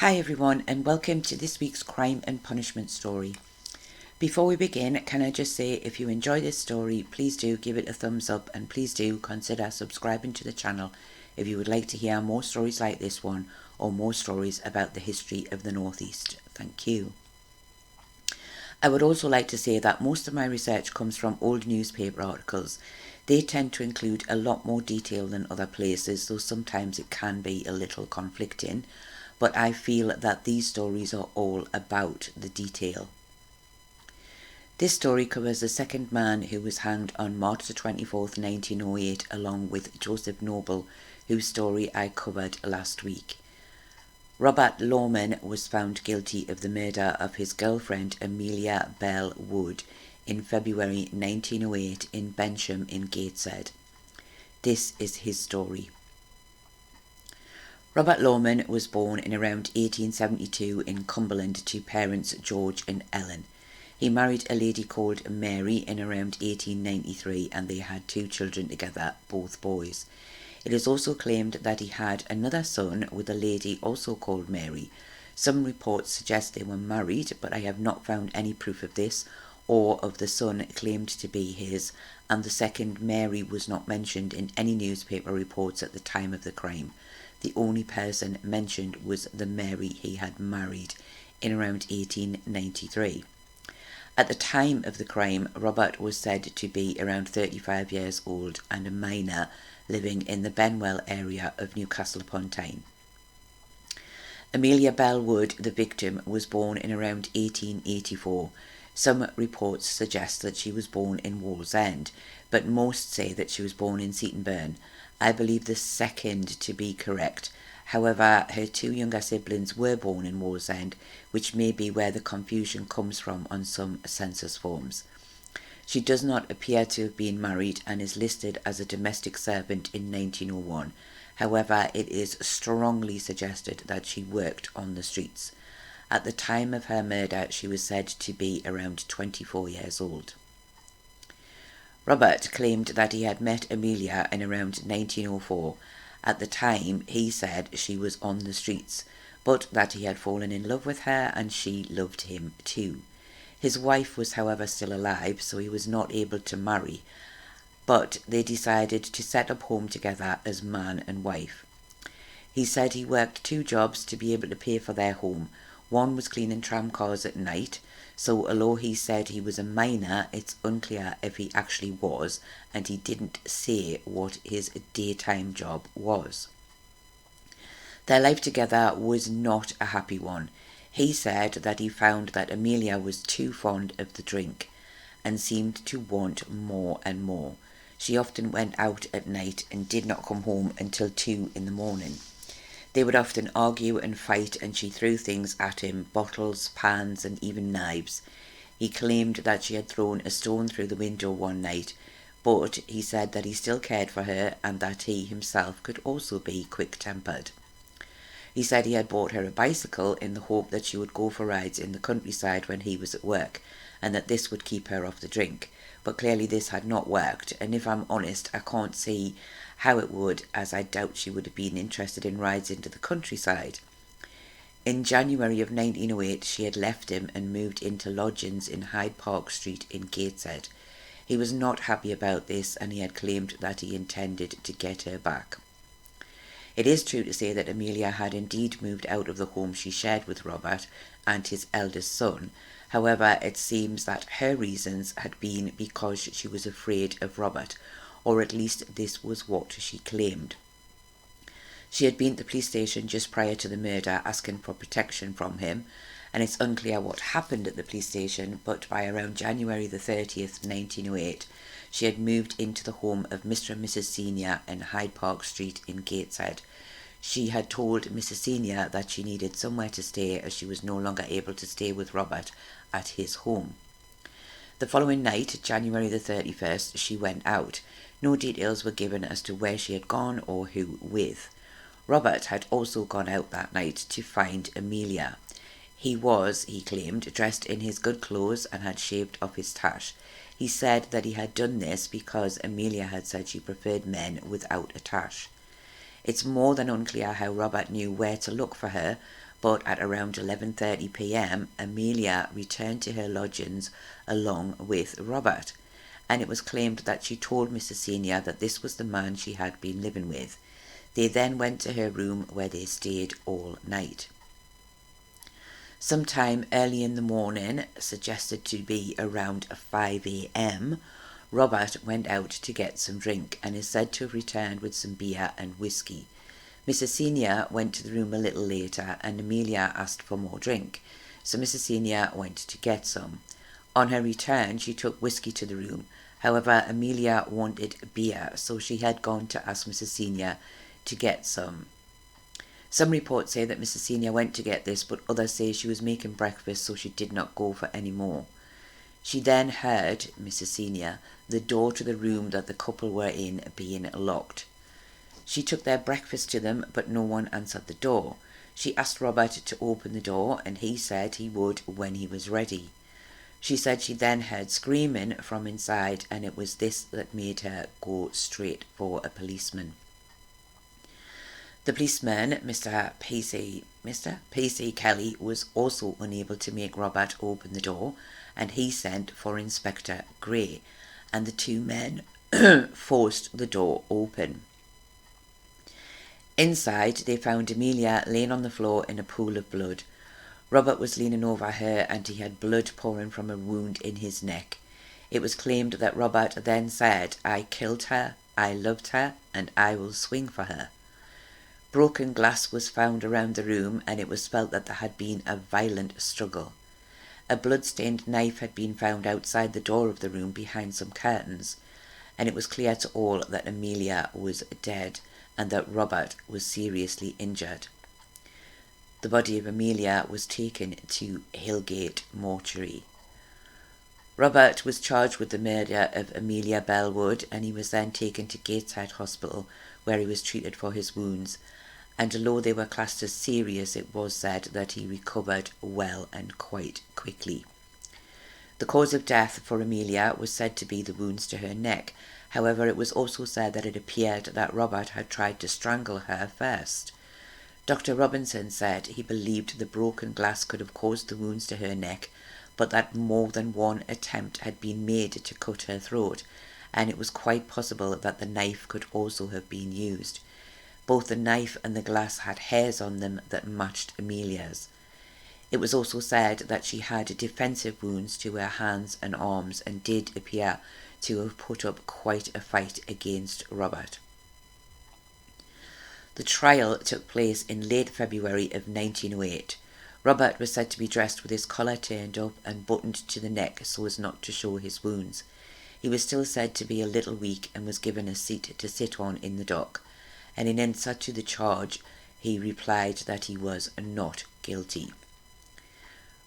Hi everyone, and welcome to this week's Crime and Punishment story. Before we begin, can I just say if you enjoy this story, please do give it a thumbs up and please do consider subscribing to the channel if you would like to hear more stories like this one or more stories about the history of the Northeast. Thank you. I would also like to say that most of my research comes from old newspaper articles. They tend to include a lot more detail than other places, though sometimes it can be a little conflicting. But I feel that these stories are all about the detail. This story covers the second man who was hanged on March the 24th, 1908, along with Joseph Noble, whose story I covered last week. Robert Lawman was found guilty of the murder of his girlfriend Amelia Bell Wood in February 1908 in Bensham in Gateshead. This is his story. Robert Lawman was born in around 1872 in Cumberland to parents George and Ellen. He married a lady called Mary in around 1893 and they had 2 children together, both boys. It is also claimed that he had another son with a lady also called Mary. Some reports suggest they were married, but I have not found any proof of this or of the son claimed to be his, and the second Mary was not mentioned in any newspaper reports at the time of the crime. The only person mentioned was the Mary he had married in around 1893. At the time of the crime, Robert was said to be around 35 years old and a minor living in the Benwell area of Newcastle upon Tyne. Amelia Bell Wood, the victim, was born in around 1884. Some reports suggest that she was born in Wallsend, but most say that she was born in Seatonburn. I believe the second to be correct. However, her 2 younger siblings were born in Wallsend, which may be where the confusion comes from on some census forms. She does not appear to have been married and is listed as a domestic servant in 1901. However, it is strongly suggested that she worked on the streets. At the time of her murder, she was said to be around 24 years old. Robert claimed that he had met Amelia in around 1904. At the time, he said she was on the streets, but that he had fallen in love with her and she loved him too. His wife was, however, still alive, so he was not able to marry, but they decided to set up home together as man and wife. He said he worked 2 jobs to be able to pay for their home. One was cleaning tram cars at night, so although he said he was a minor, it's unclear if he actually was, and he didn't say what his daytime job was. Their life together was not a happy one. He said that he found that Amelia was too fond of the drink and seemed to want more and more. She often went out at night and did not come home until 2 in the morning. They would often argue and fight, and she threw things at him, bottles, pans, and even knives. He claimed that she had thrown a stone through the window one night, but he said that he still cared for her and that he himself could also be quick-tempered. He said he had bought her a bicycle in the hope that she would go for rides in the countryside when he was at work, and that this would keep her off the drink. But clearly this had not worked, and if I'm honest, I can't see how it would, as I doubt she would have been interested in rides into the countryside. In January of 1908, she had left him and moved into lodgings in Hyde Park Street in Gateshead. He was not happy about this, and he had claimed that he intended to get her back. It is true to say that Amelia had indeed moved out of the home she shared with Robert and his eldest son. However, it seems that her reasons had been because she was afraid of Robert, or at least this was what she claimed. She had been at the police station just prior to the murder asking for protection from him, and it's unclear what happened at the police station, but by around January the 30th, 1908, she had moved into the home of Mr. and Mrs. Senior in Hyde Park Street in Gateshead. She had told Mrs. Senior that she needed somewhere to stay as she was no longer able to stay with Robert at his home. The following night, January the 31st, she went out. No details were given as to where she had gone or who with. Robert had also gone out that night to find Amelia. He was, he claimed, dressed in his good clothes and had shaved off his tash. He said that he had done this because Amelia had said she preferred men without a tash. It's more than unclear how Robert knew where to look for her, but at around 11:30 p.m, Amelia returned to her lodgings along with Robert, and it was claimed that she told Mrs. Senior that this was the man she had been living with. They then went to her room where they stayed all night. Sometime early in the morning, suggested to be around 5 a.m, Robert went out to get some drink and is said to have returned with some beer and whiskey. Mrs. Senior went to the room a little later and Amelia asked for more drink, so Mrs. Senior went to get some. On her return, she took whiskey to the room. However, Amelia wanted beer, so she had gone to ask Mrs. Senior to get some. Some reports say that Mrs. Senior went to get this, but others say she was making breakfast, so she did not go for any more. She then heard, Mrs. Senior, the door to the room that the couple were in being locked. She took their breakfast to them, but no one answered the door. She asked Robert to open the door, and he said he would when he was ready. She said she then heard screaming from inside, and it was this that made her go straight for a policeman. The policeman, Mr. Pacey Kelly, was also unable to make Robert open the door, and he sent for Inspector Gray, and the two men forced the door open. Inside, they found Amelia laying on the floor in a pool of blood. Robert was leaning over her, and he had blood pouring from a wound in his neck. It was claimed that Robert then said, "I killed her, I loved her, and I will swing for her." Broken glass was found around the room, and it was felt that there had been a violent struggle. A blood-stained knife had been found outside the door of the room behind some curtains, and it was clear to all that Amelia was dead and that Robert was seriously injured. The body of Amelia was taken to Hillgate Mortuary. Robert was charged with the murder of Amelia Bell Wood, and he was then taken to Gateshead Hospital, where he was treated for his wounds, and although they were classed as serious, it was said that he recovered well and quite quickly. The cause of death for Amelia was said to be the wounds to her neck. However, it was also said that it appeared that Robert had tried to strangle her first. Dr. Robinson said he believed the broken glass could have caused the wounds to her neck, but that more than one attempt had been made to cut her throat, and it was quite possible that the knife could also have been used. Both the knife and the glass had hairs on them that matched Amelia's. It was also said that she had defensive wounds to her hands and arms and did appear to have put up quite a fight against Robert. The trial took place in late February of 1908. Robert was said to be dressed with his collar turned up and buttoned to the neck so as not to show his wounds. He was still said to be a little weak and was given a seat to sit on in the dock, and in answer to the charge he replied that he was not guilty.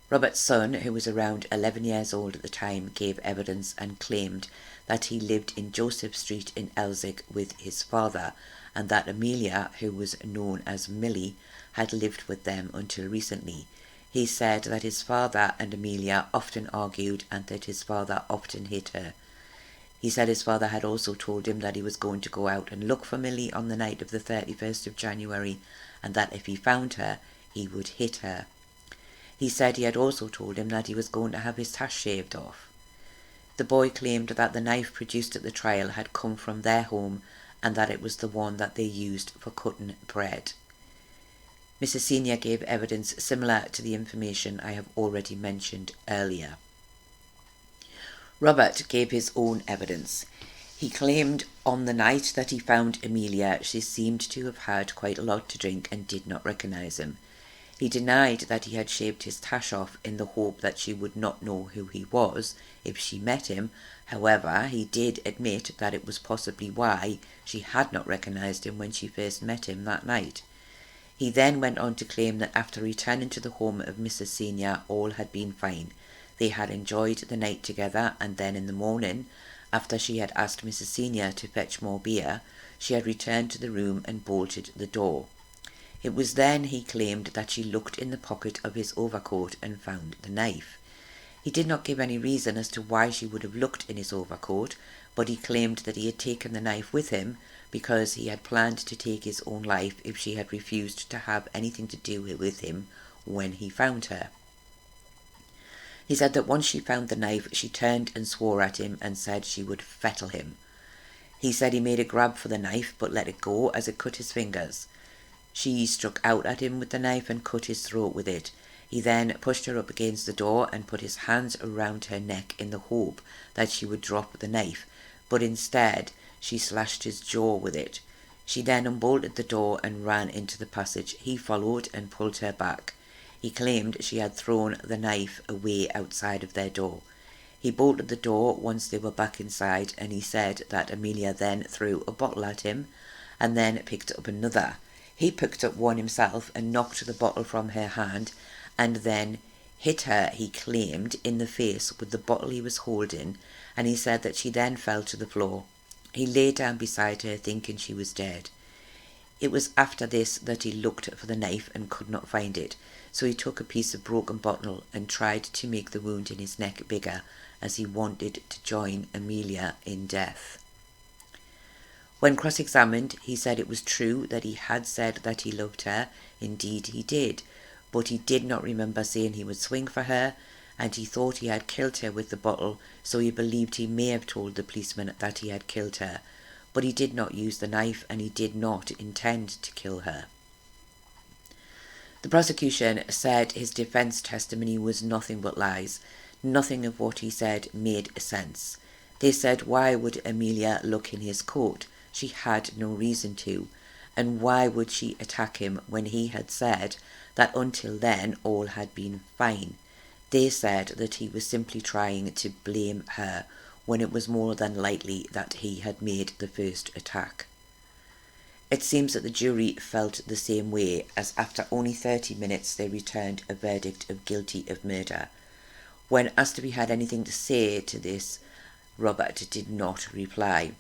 Robert's son, who was around 11 years old at the time, gave evidence and claimed that he lived in Joseph Street in Elsick with his father, and that Amelia, who was known as Millie, had lived with them until recently. He said that his father and Amelia often argued and that his father often hit her. He said his father had also told him that he was going to go out and look for Millie on the night of the 31st of January, and that if he found her, he would hit her. He said he had also told him that he was going to have his tash shaved off. The boy claimed that the knife produced at the trial had come from their home and that it was the one that they used for cutting bread. Mrs. Senior gave evidence similar to the information I have already mentioned earlier. Robert gave his own evidence. He claimed on the night that he found Amelia, she seemed to have had quite a lot to drink and did not recognise him. He denied that he had shaved his tash off in the hope that she would not know who he was if she met him. However, he did admit that it was possibly why she had not recognised him when she first met him that night. He then went on to claim that after returning to the home of Mrs. Senior, all had been fine. They had enjoyed the night together, and then in the morning, after she had asked Mrs. Senior to fetch more beer, she had returned to the room and bolted the door. It was then, he claimed, that she looked in the pocket of his overcoat and found the knife. He did not give any reason as to why she would have looked in his overcoat, but he claimed that he had taken the knife with him because he had planned to take his own life if she had refused to have anything to do with him when he found her. He said that once she found the knife, she turned and swore at him and said she would fettle him. He said he made a grab for the knife but let it go as it cut his fingers. She struck out at him with the knife and cut his throat with it. He then pushed her up against the door and put his hands around her neck in the hope that she would drop the knife, but instead she slashed his jaw with it. She then unbolted the door and ran into the passage. He followed and pulled her back. He claimed she had thrown the knife away outside of their door. He bolted the door once they were back inside, and he said that Amelia then threw a bottle at him and then picked up another. He picked up one himself and knocked the bottle from her hand and then hit her, he claimed, in the face with the bottle he was holding, and he said that she then fell to the floor. He lay down beside her thinking she was dead. It was after this that he looked for the knife and could not find it, so he took a piece of broken bottle and tried to make the wound in his neck bigger, as he wanted to join Amelia in death. When cross-examined, he said it was true that he had said that he loved her. Indeed he did, but he did not remember saying he would swing for her, and he thought he had killed her with the bottle, so he believed he may have told the policeman that he had killed her. But he did not use the knife, and he did not intend to kill her. The prosecution said his defence testimony was nothing but lies. Nothing of what he said made sense. They said, why would Amelia look in his coat? She had no reason to. And why would she attack him when he had said that until then all had been fine? They said that he was simply trying to blame her, when it was more than likely that he had made the first attack. It seems that the jury felt the same way, as after only 30 minutes they returned a verdict of guilty of murder. When asked if he had anything to say to this, Robert did not reply.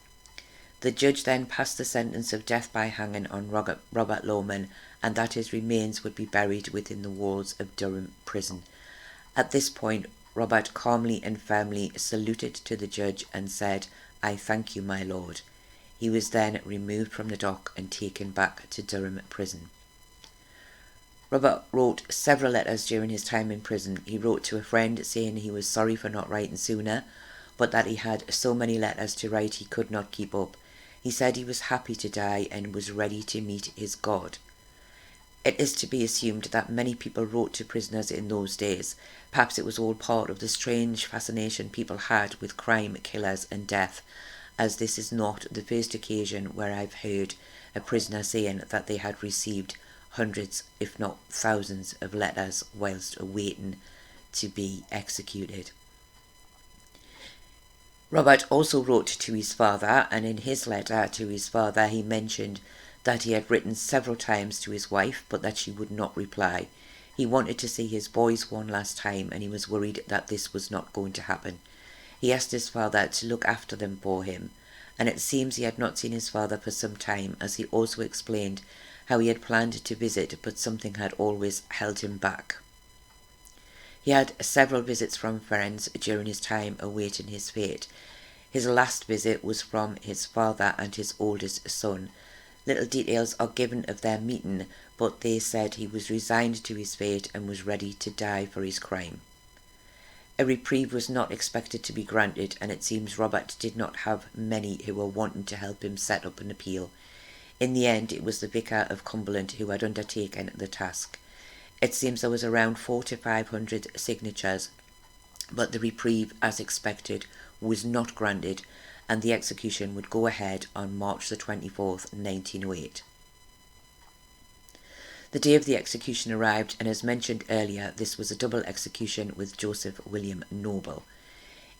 The judge then passed the sentence of death by hanging on Robert Lawman, and that his remains would be buried within the walls of Durham prison. At this point, Robert calmly and firmly saluted to the judge and said, "I thank you, my lord." He was then removed from the dock and taken back to Durham prison. Robert wrote several letters during his time in prison. He wrote to a friend saying he was sorry for not writing sooner, but that he had so many letters to write he could not keep up. He said he was happy to die and was ready to meet his God. It is to be assumed that many people wrote to prisoners in those days. Perhaps it was all part of the strange fascination people had with crime, killers and death, as this is not the first occasion where I've heard a prisoner saying that they had received hundreds, if not thousands, of letters whilst awaiting to be executed. Robert also wrote to his father, and in his letter to his father he mentioned that he had written several times to his wife, but that she would not reply. He wanted to see his boys one last time, and he was worried that this was not going to happen. He asked his father to look after them for him, and it seems he had not seen his father for some time, as he also explained how he had planned to visit, but something had always held him back. He had several visits from friends during his time awaiting his fate. His last visit was from his father and his oldest son. Little details are given of their meeting, but they said he was resigned to his fate and was ready to die for his crime. A reprieve was not expected to be granted, and it seems Robert did not have many who were wanting to help him set up an appeal. In the end, it was the Vicar of Cumberland who had undertaken the task. It seems there was around 400 to 500 signatures, but the reprieve, as expected, was not granted, and the execution would go ahead on March the 24th, 1908. The day of the execution arrived, and as mentioned earlier, this was a double execution with Joseph William Noble.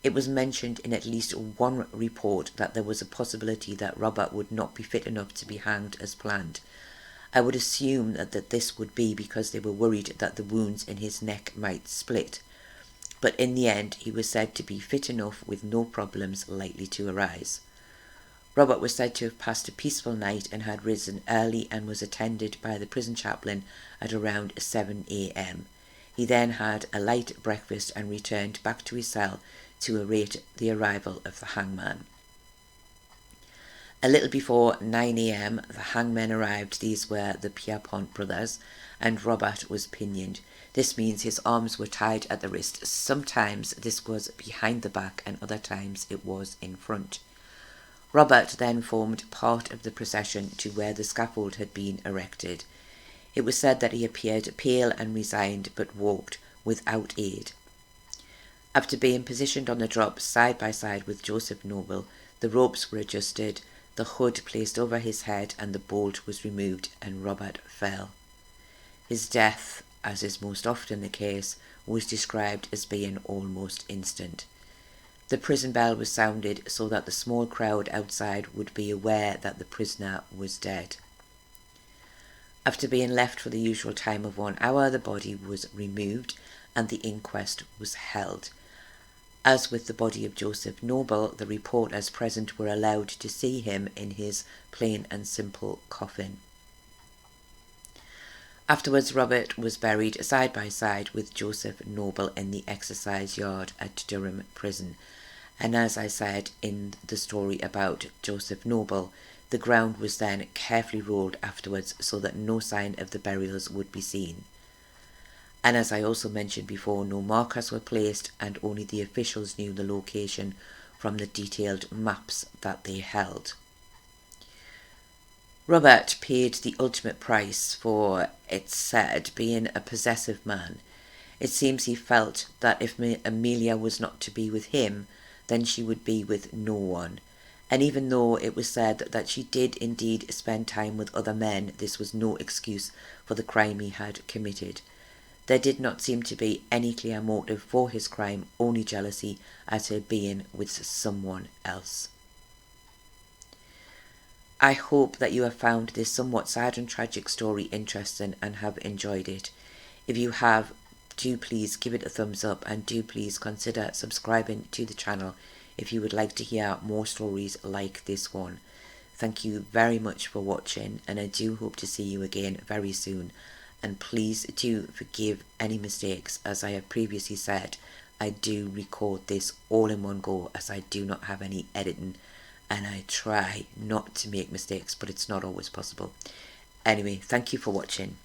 It was mentioned in at least one report that there was a possibility that Robert would not be fit enough to be hanged as planned. I would assume that this would be because they were worried that the wounds in his neck might split. But in the end, he was said to be fit enough with no problems likely to arise. Robert was said to have passed a peaceful night and had risen early and was attended by the prison chaplain at around 7 a.m. He then had a light breakfast and returned back to his cell to await the arrival of the hangman. A little before 9 a.m, the hangmen arrived. These were the Pierpont brothers, and Robert was pinioned. This means his arms were tied at the wrist. Sometimes this was behind the back and other times it was in front. Robert then formed part of the procession to where the scaffold had been erected. It was said that he appeared pale and resigned, but walked without aid. After being positioned on the drop side by side with Joseph Noble, the ropes were adjusted, the hood placed over his head, and the bolt was removed, and Robert fell. His death, as is most often the case, was described as being almost instant. The prison bell was sounded so that the small crowd outside would be aware that the prisoner was dead. After being left for the usual time of 1 hour, the body was removed and the inquest was held. As with the body of Joseph Noble, the reporters present were allowed to see him in his plain and simple coffin. Afterwards, Robert was buried side by side with Joseph Noble in the exercise yard at Durham Prison. And as I said in the story about Joseph Noble, the ground was then carefully rolled afterwards so that no sign of the burials would be seen. And as I also mentioned before, no markers were placed and only the officials knew the location from the detailed maps that they held. Robert paid the ultimate price for, it's said, being a possessive man. It seems he felt that if Amelia was not to be with him, then she would be with no one. And even though it was said that she did indeed spend time with other men, this was no excuse for the crime he had committed. There did not seem to be any clear motive for his crime, only jealousy at her being with someone else. I hope that you have found this somewhat sad and tragic story interesting and have enjoyed it. If you have, do please give it a thumbs up and do please consider subscribing to the channel if you would like to hear more stories like this one. Thank you very much for watching, and I do hope to see you again very soon. And please do forgive any mistakes. As I have previously said, I do record this all in one go as I do not have any editing, and I try not to make mistakes, but it's not always possible. Anyway, thank you for watching.